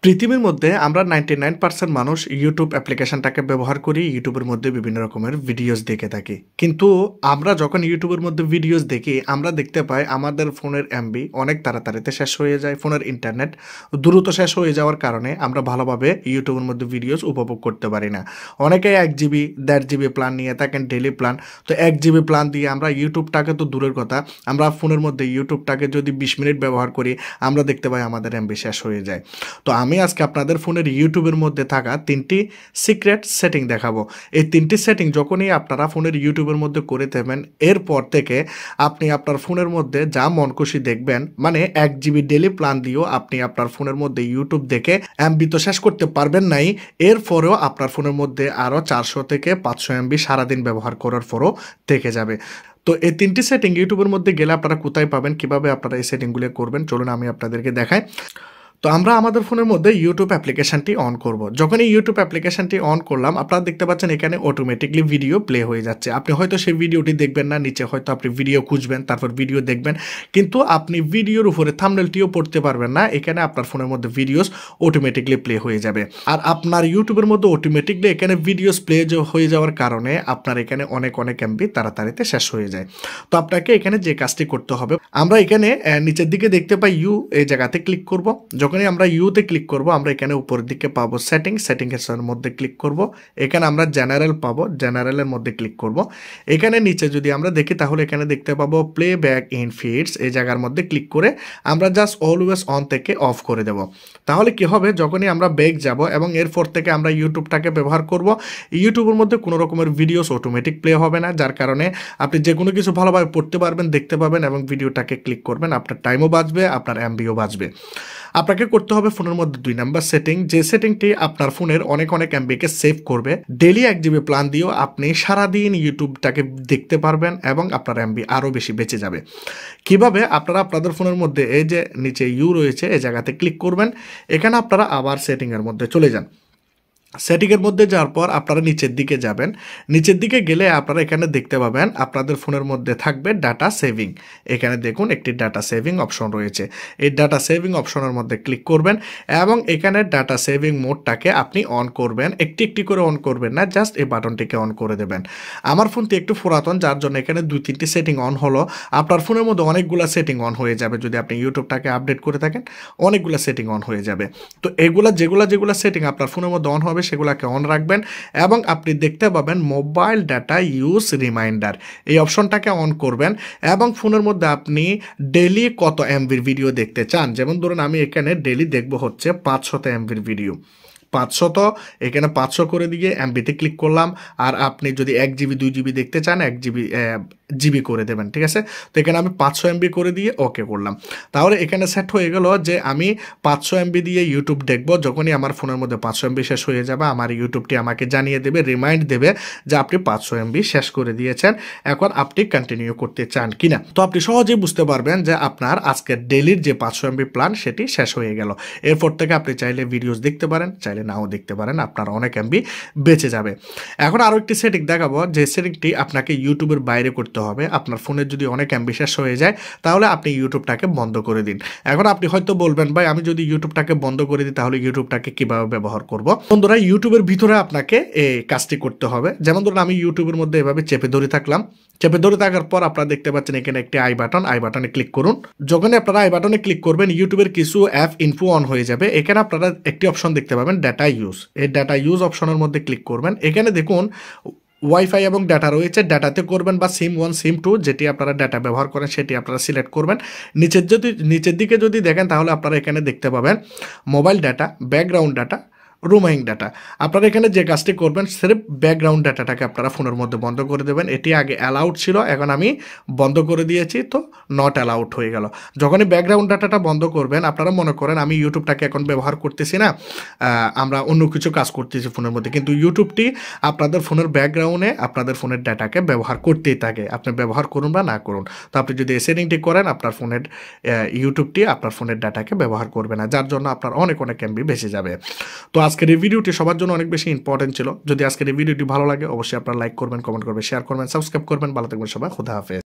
পৃথিবীর মধ্যে আমরা 99% মানুষ ইউটিউব অ্যাপ্লিকেশনটাকে ব্যবহার করি ইউটিউবের মধ্যে বিভিন্ন রকমের ভিডিওস দেখে থাকি। কিন্তু আমরা যখন ইউটিউবের মধ্যে ভিডিওস দেখি আমরা দেখতে পাই আমাদের ফোনের এমবি অনেক তাড়াতাড়িতে শেষ হয়ে যায়। ফোনের ইন্টারনেট দ্রুত শেষ হয়ে যাওয়ার কারণে আমরা ভালোভাবে ইউটিউবের মধ্যে ভিডিওস উপভোগ করতে পারি না। অনেকে 1 GB 1.5 GB প্ল্যান নিয়ে থাকেন, ডেলি প্ল্যান। তো 1 GB প্ল্যান দিয়ে আমরা ইউটিউবটাকে তো দূরের কথা, আমরা ফোনের মধ্যে ইউটিউবটাকে যদি 20 মিনিট ব্যবহার করি আমরা দেখতে পাই আমাদের এমবি শেষ হয়ে যায়। তো আমি আজকে আপনাদের ফোনের ইউটিউবের মধ্যে থাকা 3টি সিক্রেট সেটিং দেখাবো। এই 3টি সেটিং যখনই আপনারা ফোনের ইউটিউবের মধ্যে করে দেবেন এরপর থেকে আপনি আপনার ফোনের মধ্যে যা মন খুশি দেখবেন, মানে 1 GB ডেলি প্ল্যান দিয়েও আপনি আপনার ফোনের মধ্যে ইউটিউব দেখে এমবি তো শেষ করতে পারবেন নাই, এরপরেও আপনার ফোনের মধ্যে আরও 400 থেকে 500 এমবি সারাদিন ব্যবহার করার পরও থেকে যাবে। তো এই 3টি সেটিং ইউটিউবের মধ্যে গেলে আপনারা কোথায় পাবেন, কিভাবে আপনারা এই সেটিংগুলো করবেন, চলুন আমি আপনাদেরকে দেখাই। তো আমরা আমাদের ফোনের মধ্যে ইউটিউব অ্যাপ্লিকেশনটি অন করব। যখন এই ইউটিউব অ্যাপ্লিকেশনটি অন করলাম আপনারা দেখতে পাচ্ছেন এখানে অটোমেটিকলি ভিডিও প্লে হয়ে যাচ্ছে। আপনি হয়তো সেই ভিডিওটি দেখবেন না, নিচে হয়তো আপনি ভিডিও খুঁজবেন, তারপর ভিডিও দেখবেন, কিন্তু আপনি ভিডিওর উপরে থাম্বনেলটিও পড়তে পারবেন না। এখানে আপনার ফোনের মধ্যে ভিডিওস অটোমেটিকলি প্লে হয়ে যাবে। আর আপনার ইউটিউবের মধ্যে অটোমেটিকলি এখানে ভিডিওস প্লে হয়ে যাওয়ার কারণে আপনার এখানে অনেক এমবি তাড়াতাড়িতে শেষ হয়ে যায়। তো আপনাকে এখানে যে কাজটি করতে হবে, আমরা এখানে নিচের দিকে দেখতে পাই ইউ, এই জায়গাতে ক্লিক করব। যখনই আমরা ইউতে ক্লিক করব আমরা এখানে উপরের দিকে পাবো সেটিংসের মধ্যে ক্লিক করব। এখানে আমরা জেনারেল পাবো, জেনারেলের মধ্যে ক্লিক করব। এখানে নিচে যদি আমরা দেখি তাহলে এখানে দেখতে পাবো প্লে ব্যাক ইন ফিডস, এই জায়গার মধ্যে ক্লিক করে আমরা জাস্ট অলওয়েজ অন থেকে অফ করে দেব। তাহলে কি হবে, যখনই আমরা ব্যাক যাব এবং এরপর থেকে আমরা ইউটিউবটাকে ব্যবহার করব, ইউটিউবের মধ্যে কোনো রকমের ভিডিওস অটোমেটিক প্লে হবে না, যার কারণে আপনি যে কোনো কিছু ভালোভাবে পড়তে পারবেন, দেখতে পাবেন এবং ভিডিওটাকে ক্লিক করবেন, আপনার টাইমও বাঁচবে, আপনার এমবিও বাঁচবে। আপনাকে করতে হবে ফোনের মধ্যে 2 নাম্বার সেটিং, যে সেটিংটি আপনার ফোনের অনেক এমবিকে সেভ করবে। ডেলি 1 GB প্ল্যান দিয়েও আপনি সারাদিন ইউটিউবটাকে দেখতে পারবেন এবং আপনার এমবি আরও বেশি বেঁচে যাবে। কিভাবে, আপনারা আপনাদের ফোনের মধ্যে এই যে নিচে ইউ রয়েছে এই জায়গাতে ক্লিক করবেন। এখানে আপনারা আবার সেটিংয়ের মধ্যে চলে যান। সেটিংয়ের মধ্যে যাওয়ার পর আপনারা নিচের দিকে যাবেন। নিচের দিকে গেলে আপনারা এখানে দেখতে পাবেন আপনাদের ফোনের মধ্যে থাকবে ডাটা সেভিং। এখানে দেখুন একটি ডাটা সেভিং অপশন রয়েছে। এই ডাটা সেভিং অপশনের মধ্যে ক্লিক করবেন এবং এখানে ডাটা সেভিং মোডটাকে আপনি অন করবেন। একটি করে অন করবেন না, জাস্ট এই বাটনটিকে অন করে দেবেন। আমার ফোনটি একটু পুরাতন, যার জন্য এখানে 2-3টি সেটিং অন হলো। আপনার ফোনের মধ্যে অনেকগুলো সেটিং অন হয়ে যাবে, যদি আপনি ইউটিউবটাকে আপডেট করে থাকেন অনেকগুলো সেটিং অন হয়ে যাবে। তো যেগুলো সেটিং আপনার ফোনের মধ্যে অন হবে সেগুলোকে অন রাখবেন এবং আপনি দেখতে পাবেন মোবাইল ডাটা ইউজ রিমাইন্ডার, এই অপশনটাকে অন করবেন এবং ফোনের মধ্যে আপনি ডেলি কত এমবির ভিডিও দেখতে চান, যেমন ধরুন আমি এখানে ডেলি দেখব হচ্ছে 500 এমবির ভিডিও। 500, এখানে 500 করে দিয়ে এমবিতে ক্লিক করলাম। আর আপনি যদি 1 GB 2 GB দেখতে চান 1 GB জিবি করে দেবেন, ঠিক আছে। তো এখানে আমি 500 MB করে দিয়ে ওকে করলাম। তাহলে এখানে সেট হয়ে গেল যে আমি 500 MB দিয়ে ইউটিউব দেখব। যখনই আমার ফোনের মধ্যে 500 MB শেষ হয়ে যাবে আমার ইউটিউবটি আমাকে জানিয়ে দেবে, রিমাইন্ড দেবে যে আপনি 500 MB শেষ করে দিয়েছেন, এখন আপনি কন্টিনিউ করতে চান কিনা। তো আপনি সহজেই বুঝতে পারবেন যে আপনার আজকের ডেলির যে 500 MB প্ল্যান সেটি শেষ হয়ে গেল। এরপর থেকে আপনি চাইলে ভিডিওস দেখতে পারেন, চাইলে নাও দেখতে পারেন, আপনার অনেক এমবি বেঁচে যাবে। এখন আরও একটি সেটিং দেখাবো, যে সেটিংটি আপনাকে ইউটিউবের বাইরে করতে হবে। আপনার ফোনের যদি অনেক এমবি শেষ হয়ে যায় তাহলে আপনি ইউটিউবটাকে বন্ধ করে দিন। এখন আপনি হয়তো বলবেন ভাই আমি যদি ইউটিউবটাকে বন্ধ করে দিই তাহলে ইউটিউবটাকে কিভাবে ব্যবহার করব। বন্ধুরা, ইউটিউবের ভিতরে আপনাকে এই কাজটি করতে হবে। যেমন ধরুন আমি ইউটিউবের মধ্যে এভাবে চেপে ধরে থাকলাম। চেপে ধরে থাকার পর আপনারা দেখতে পাচ্ছেন এখানে একটি আই বাটনে ক্লিক করুন। যখনই আপনারা আই বাটনে ক্লিক করবেন ইউটিউবের কিছু অ্যাপ ইনফো অন হয়ে যাবে। এখানে আপনারা একটি অপশন দেখতে পাবেন ডাটা ইউজ, এই ডাটা ইউজ অপশনের মধ্যে ক্লিক করবেন। এখানে দেখুন ওয়াইফাই এবং ডাটা রয়েছে, ডাটাতে করবেন বা সিম 1 সিম 2 যেটি আপনারা ডাটা ব্যবহার করেন সেটি আপনারা সিলেক্ট করবেন। নিচের দিকে যদি দেখেন তাহলে আপনারা এখানে দেখতে পাবেন mobile data, background data, roaming data. আপনারা এখানে যে কাজটি করবেন সির্ফ ব্যাকগ্রাউন্ড ডাটাটাকে আপনারা ফোনের মধ্যে বন্ধ করে দেবেন। এটি আগে অ্যালাউড ছিল, এখন আমি বন্ধ করে দিয়েছি, তো নট অ্যালাউড হয়ে গেল। যখনই ব্যাকগ্রাউন্ড ডাটাটা বন্ধ করবেন, আপনারা মনে করেন আমি ইউটিউবটাকে এখন ব্যবহার করতেছি না, আমরা অন্য কিছু কাজ করতেছি ফোনের মধ্যে, কিন্তু ইউটিউবটি আপনাদের ফোনের ব্যাকগ্রাউন্ডে আপনাদের ফোনের ডাটাকে ব্যবহার করতেই থাকে, আপনি ব্যবহার করুন বা না করুন। তো আপনি যদি এই সেটিংটি করেন আপনার ফোনের ইউটিউবটি আপনার ফোনের ডাটাকে ব্যবহার করবে না, যার জন্য আপনার অনেক এমবি বেঁচে যাবে। তো আজকের এই ভিডিওটি সবার জন্য অনেক বেশি ইম্পর্টেন্ট ছিল। যদি আজকের এই ভিডিওটি ভালো লাগে অবশ্যই আপনারা লাইক করবেন, কমেন্ট করবেন, শেয়ার করবেন, সাবস্ক্রাইব করবেন। ভালো থাকবেন সবাই, খুদা হাফেজ।